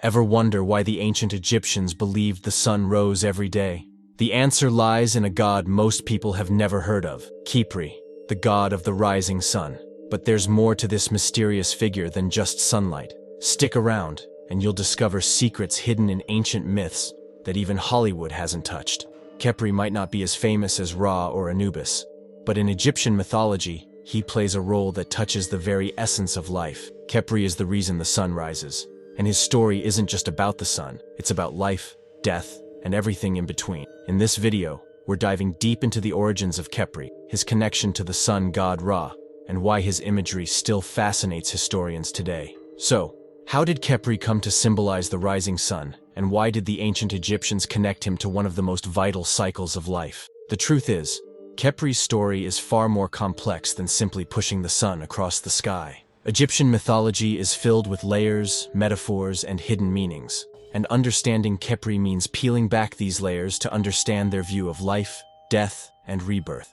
Ever wonder why the ancient Egyptians believed the sun rose every day? The answer lies in a god most people have never heard of, Khepri, the god of the rising sun. But there's more to this mysterious figure than just sunlight. Stick around, and you'll discover secrets hidden in ancient myths that even Hollywood hasn't touched. Khepri might not be as famous as Ra or Anubis, but in Egyptian mythology, he plays a role that touches the very essence of life. Khepri is the reason the sun rises. And his story isn't just about the sun, it's about life, death, and everything in between. In this video, we're diving deep into the origins of Khepri, his connection to the sun god Ra, and why his imagery still fascinates historians today. So, how did Khepri come to symbolize the rising sun, and why did the ancient Egyptians connect him to one of the most vital cycles of life? The truth is, Khepri's story is far more complex than simply pushing the sun across the sky. Egyptian mythology is filled with layers, metaphors, and hidden meanings, and understanding Khepri means peeling back these layers to understand their view of life, death, and rebirth.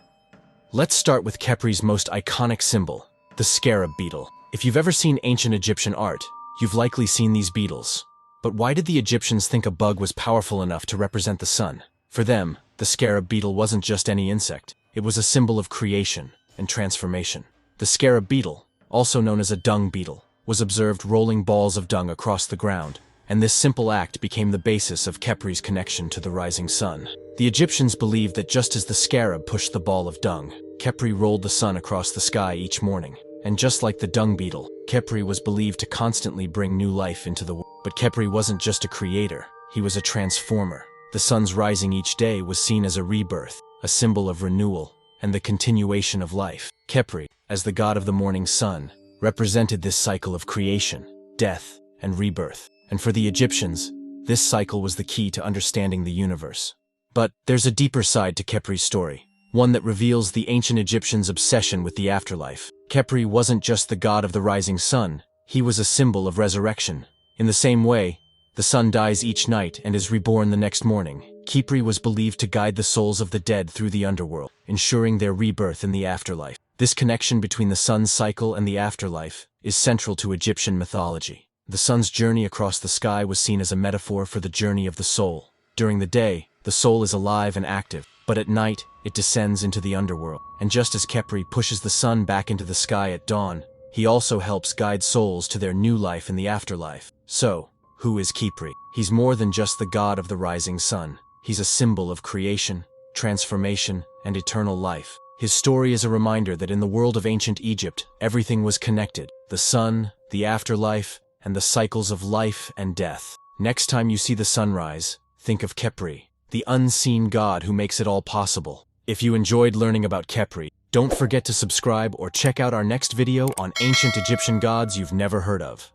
Let's start with Khepri's most iconic symbol, the scarab beetle. If you've ever seen ancient Egyptian art, you've likely seen these beetles. But why did the Egyptians think a bug was powerful enough to represent the sun? For them, the scarab beetle wasn't just any insect, it was a symbol of creation and transformation. The scarab beetle, also known as a dung beetle, was observed rolling balls of dung across the ground, and this simple act became the basis of Khepri's connection to the rising sun. The Egyptians believed that just as the scarab pushed the ball of dung, Khepri rolled the sun across the sky each morning. And just like the dung beetle, Khepri was believed to constantly bring new life into the world. But Khepri wasn't just a creator, he was a transformer. The sun's rising each day was seen as a rebirth, a symbol of renewal, and the continuation of life. Khepri, as the god of the morning sun, represented this cycle of creation, death, and rebirth. And for the Egyptians, this cycle was the key to understanding the universe. But there's a deeper side to Khepri's story, one that reveals the ancient Egyptians' obsession with the afterlife. Khepri wasn't just the god of the rising sun, he was a symbol of resurrection. In the same way, the sun dies each night and is reborn the next morning. Khepri was believed to guide the souls of the dead through the underworld, ensuring their rebirth in the afterlife. This connection between the sun's cycle and the afterlife is central to Egyptian mythology. The sun's journey across the sky was seen as a metaphor for the journey of the soul. During the day, the soul is alive and active, but at night, it descends into the underworld. And just as Khepri pushes the sun back into the sky at dawn, he also helps guide souls to their new life in the afterlife. So, who is Khepri? He's more than just the god of the rising sun. He's a symbol of creation, transformation, and eternal life. His story is a reminder that in the world of ancient Egypt, everything was connected: the sun, the afterlife, and the cycles of life and death. Next time you see the sunrise, think of Khepri, the unseen god who makes it all possible. If you enjoyed learning about Khepri, don't forget to subscribe or check out our next video on ancient Egyptian gods you've never heard of.